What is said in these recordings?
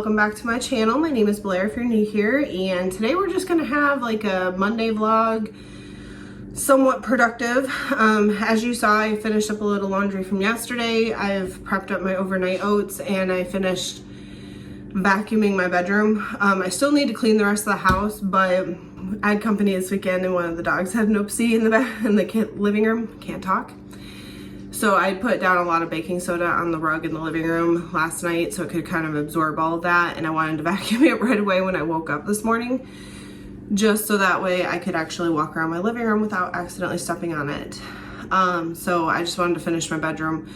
welcome back to my channel. My name is Blair if you're new here, and today we're just gonna have like a Monday vlog, somewhat productive. As you saw, I finished up a little laundry from yesterday. I've prepped up my overnight oats and I finished vacuuming my bedroom. I still need to clean the rest of the house, but I had company this weekend and one of the dogs had an oopsie in the living room. Can't talk. So I put down a lot of baking soda on the rug in the living room last night so it could kind of absorb all of that, and I wanted to vacuum it right away when I woke up this morning, just so that way I could actually walk around my living room without accidentally stepping on it. So I just wanted to finish my bedroom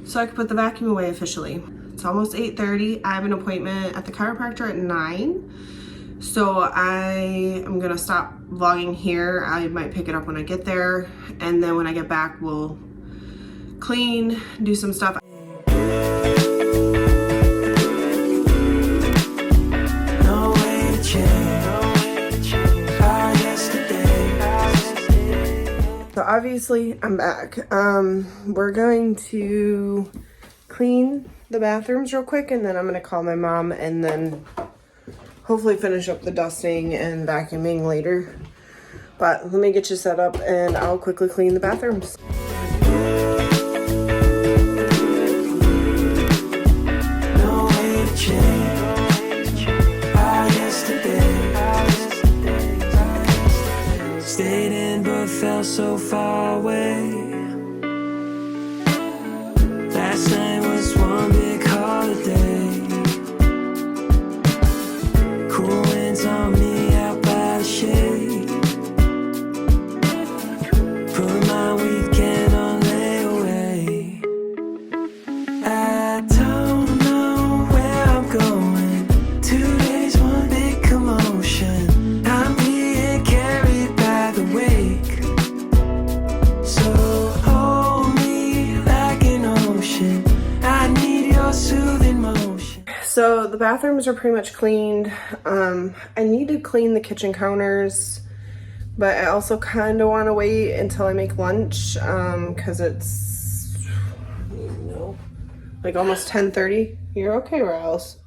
so I could put the vacuum away officially. It's almost 8:30. I have an appointment at the chiropractor at 9. So I am gonna stop vlogging here. I might pick it up when I get there, and then when I get back we'll clean, do some stuff. So obviously I'm back. We're going to clean the bathrooms real quick, and then I'm gonna call my mom and then hopefully finish up the dusting and vacuuming later. But let me get you set up and I'll quickly clean the bathrooms. Stayed in but felt so far away. Last night was one big holiday. Cool winds on me out by the shade. Put my weekend on layaway. I don't know where I'm going. 2 days, one big commotion. I'm being carried by the wake. So hold me like an ocean. I need your soothing motion. So the bathrooms are pretty much cleaned. I need to clean the kitchen counters, but I also kind of want to wait until I make lunch because it's, like almost 10:30. You're okay, Rouse.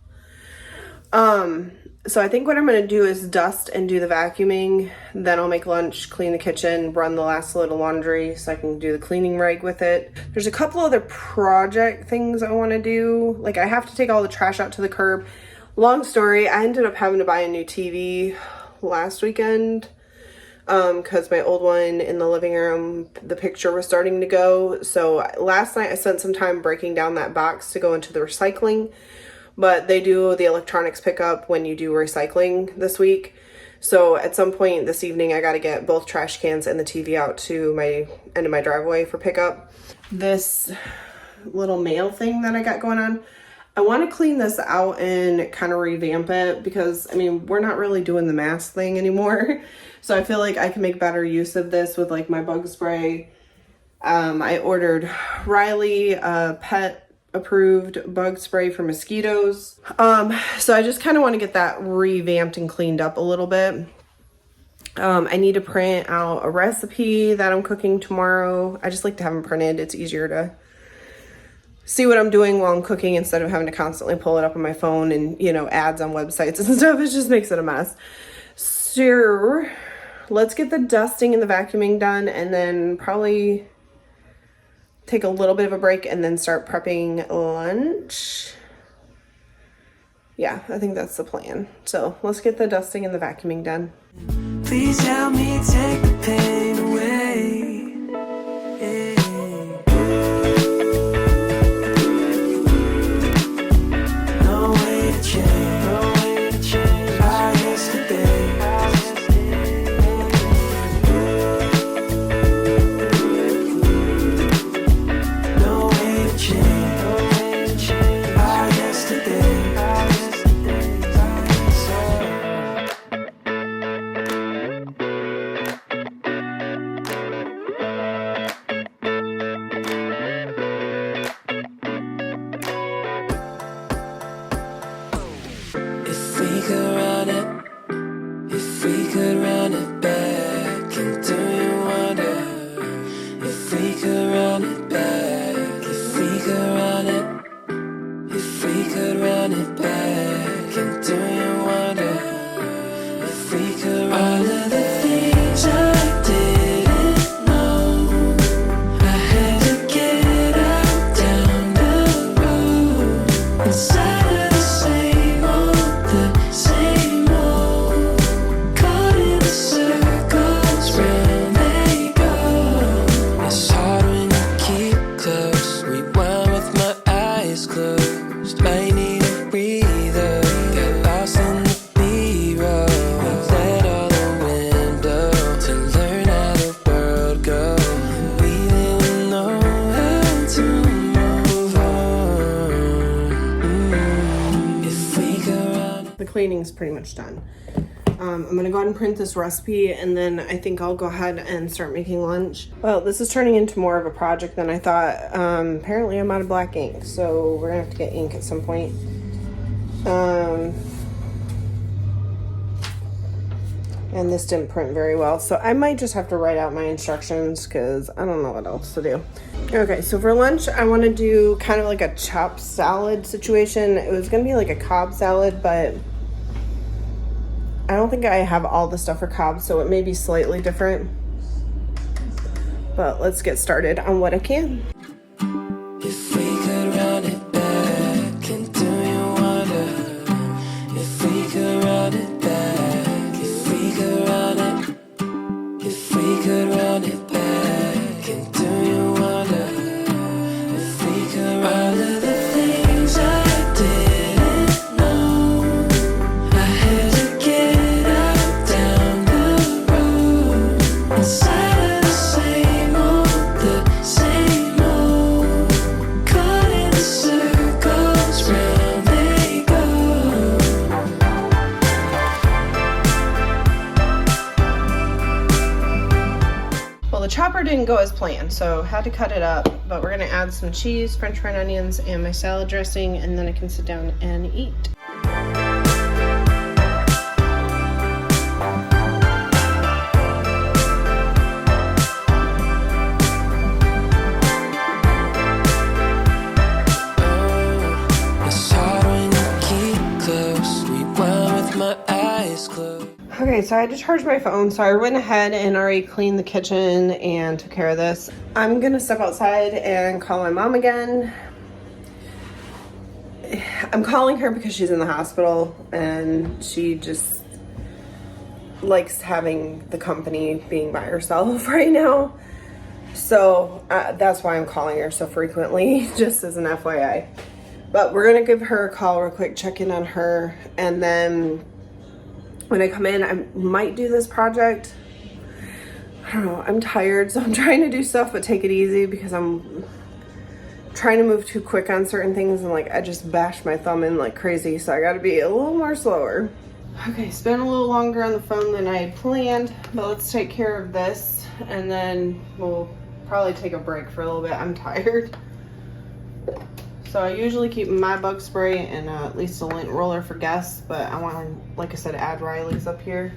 So I think what I'm going to do is dust and do the vacuuming. Then I'll make lunch, clean the kitchen, run the last little laundry so I can do the cleaning rag with it. There's a couple other project things I want to do. Like I have to take all the trash out to the curb. Long story, I ended up having to buy a new TV last weekend because my old one in the living room, the picture was starting to go. So last night I spent some time breaking down that box to go into the recycling. But they do the electronics pickup when you do recycling this week. So at some point this evening, I got to get both trash cans and the TV out to my end of my driveway for pickup. This little mail thing that I got going on, I want to clean this out and kind of revamp it because, I mean, we're not really doing the mask thing anymore. So I feel like I can make better use of this with like my bug spray. I ordered Riley a pet approved bug spray for mosquitoes. So I just kind of want to get that revamped and cleaned up a little bit. I need to print out a recipe that I'm cooking tomorrow. I just like to have them printed. It's easier to see what I'm doing while I'm cooking instead of having to constantly pull it up on my phone and, you know, ads on websites and stuff. It just makes it a mess. So let's get the dusting and the vacuuming done, and then probably take a little bit of a break and then start prepping lunch. Yeah, I think that's the plan. So let's get the dusting and the vacuuming done. Please help me take the pain away. No way to change. No way to change our yesterday. If we could run it, if we could run it back, and do you wonder if we could run it back, if we could run it, if we could run it back? training's pretty much done. I'm gonna go ahead and print this recipe, and then I think I'll go ahead and start making lunch. Well, this is turning into more of a project than I thought. Apparently I'm out of black ink, so we're gonna have to get ink at some point. And this didn't print very well, so I might just have to write out my instructions because I don't know what else to do. Okay, so for lunch, I want to do kind of like a chopped salad situation. It was gonna be like a Cobb salad, but I don't think I have all the stuff for Cobb, so it may be slightly different. But let's get started on what I can. If we could run it back, and do you wonder if we could run it back? If we could run it, if we could run it back, and do you wonder if we could run it? The things I didn't know, I had to get out down the road inside of the same old, caught in the circles, round they go. Well, the chopper didn't go as planned, so had to cut it up, but we're gonna add some cheese, french fried onions, and my salad dressing, and then I can sit down and eat. It's hard when you keep close, rewind with my eyes closed. Okay, so I had to charge my phone, so I went ahead and already cleaned the kitchen and took care of this. I'm gonna step outside and call my mom again. I'm calling her because she's in the hospital and she just likes having the company being by herself right now. So that's why I'm calling her so frequently, just as an FYI. But we're gonna give her a call real quick, check in on her, and then when I come in, I might do this project. I don't know, I'm tired, so I'm trying to do stuff but take it easy because I'm trying to move too quick on certain things, and like I just bashed my thumb in like crazy, so I gotta be a little more slower. Okay, it's been a little longer on the phone than I had planned, but let's take care of this and then we'll probably take a break for a little bit. I'm tired. So I usually keep my bug spray and at least a lint roller for guests, but I want to, like I said, add Riley's up here.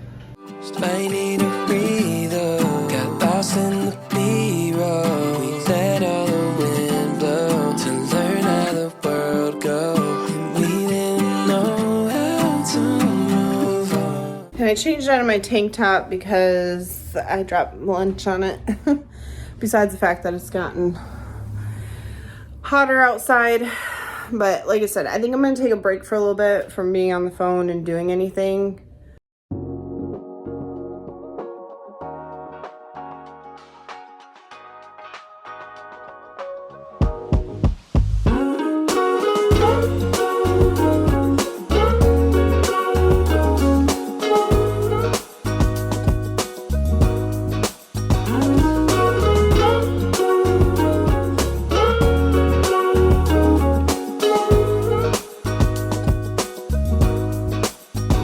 I need a breather, got lost in the B-roll. We let all the wind blow to learn how the world goes. And we didn't know how to move on. And I changed out of my tank top because I dropped lunch on it. Besides the fact that it's gotten hotter outside. But like I said, I think I'm gonna take a break for a little bit from being on the phone and doing anything.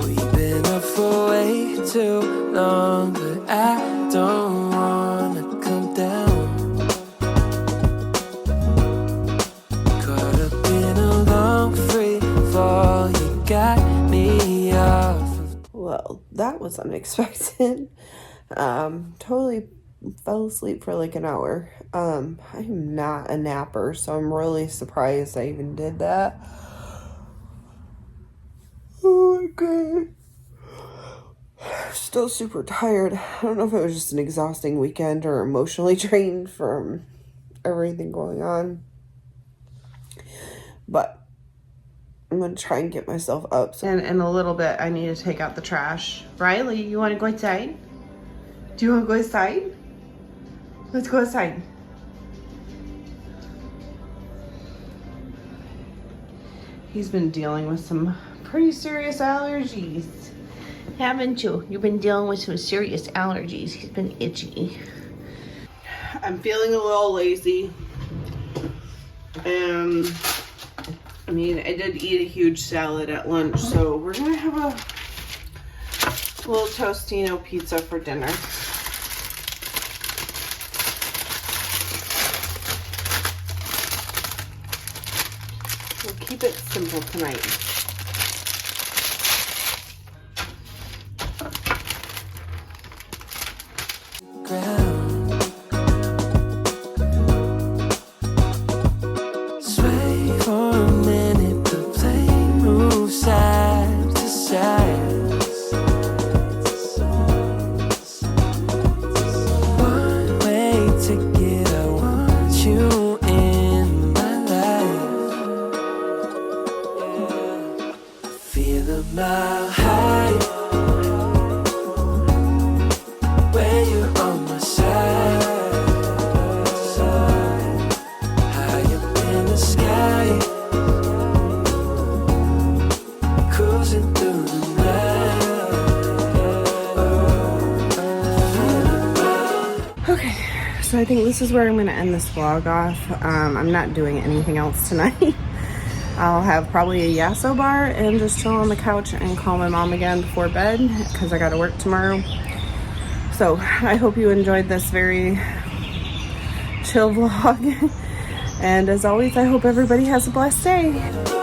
We've been up for way too long, but I don't wanna come down. Caught up in a long free fall, you got me off. Well, that was unexpected. Totally fell asleep for like an hour. I'm not a napper, so I'm really surprised I even did that. Oh my god. Still super tired. I don't know if it was just an exhausting weekend or emotionally drained from everything going on. But I'm gonna try and get myself up. And in a little bit, I need to take out the trash. Riley, you wanna go outside? Do you wanna go outside? Let's go outside. He's been dealing with some pretty serious allergies. Haven't you? You've been dealing with some serious allergies. He's been itchy. I'm feeling a little lazy. And I mean, I did eat a huge salad at lunch, so we're gonna have a little Tostino pizza for dinner. We'll keep it simple tonight. Sway for a minute, the plane moves side to side. One way ticket, I want you in my life. Feel a mile high when you're on my side. High up in the sky, cruising through the night. Okay, so I think this is where I'm gonna end this vlog off. I'm not doing anything else tonight. I'll have probably a Yasso bar and just chill on the couch and call my mom again before bed because I gotta work tomorrow. So I hope you enjoyed this very chill vlog. And as always, I hope everybody has a blessed day.